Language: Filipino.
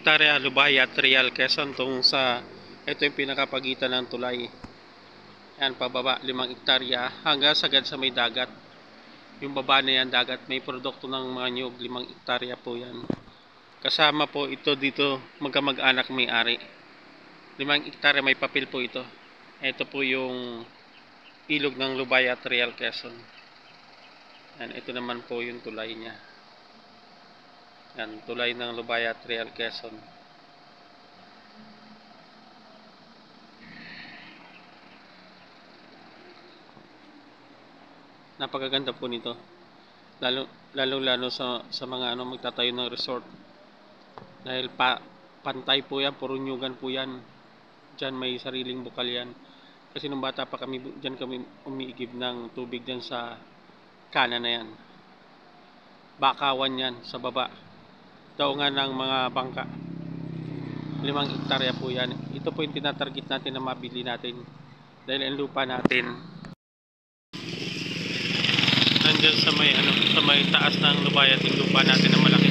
hektarya, Lubaya, Trial, Quezon, tung sa ito yung pinakapagitan ng tulay. Yan, pababa 5 hektarya hanggang sagad sa may dagat. Yung baba na yan, dagat, may produkto ng mga nyug, 5 hektarya po yan. Kasama po ito dito, magkamag-anak may-ari. 5 hektarya, may papel po ito. Ito po yung ilog ng Lubaya, Trial, Quezon. Yan, ito naman po yung tulay niya. Yan, tulay ng Lubaya, Trial, Quezon. Napakaganda po nito. Lalo sa mga magtatayo ng resort. Dahil pantay po yan, puro nyugan po yan. Diyan may sariling bukal yan. Kasi nung bata pa kami, diyan kami umiigib ng tubig diyan sa kanan na yan. Bakawan yan sa baba. Daungan ng mga bangka. 5 hektarya po yan. Ito po yung tinatarget natin na mabili natin. Dahil ang lupa natin nandiyan sa may taas ng Lubaya, yung lupa natin na malaki.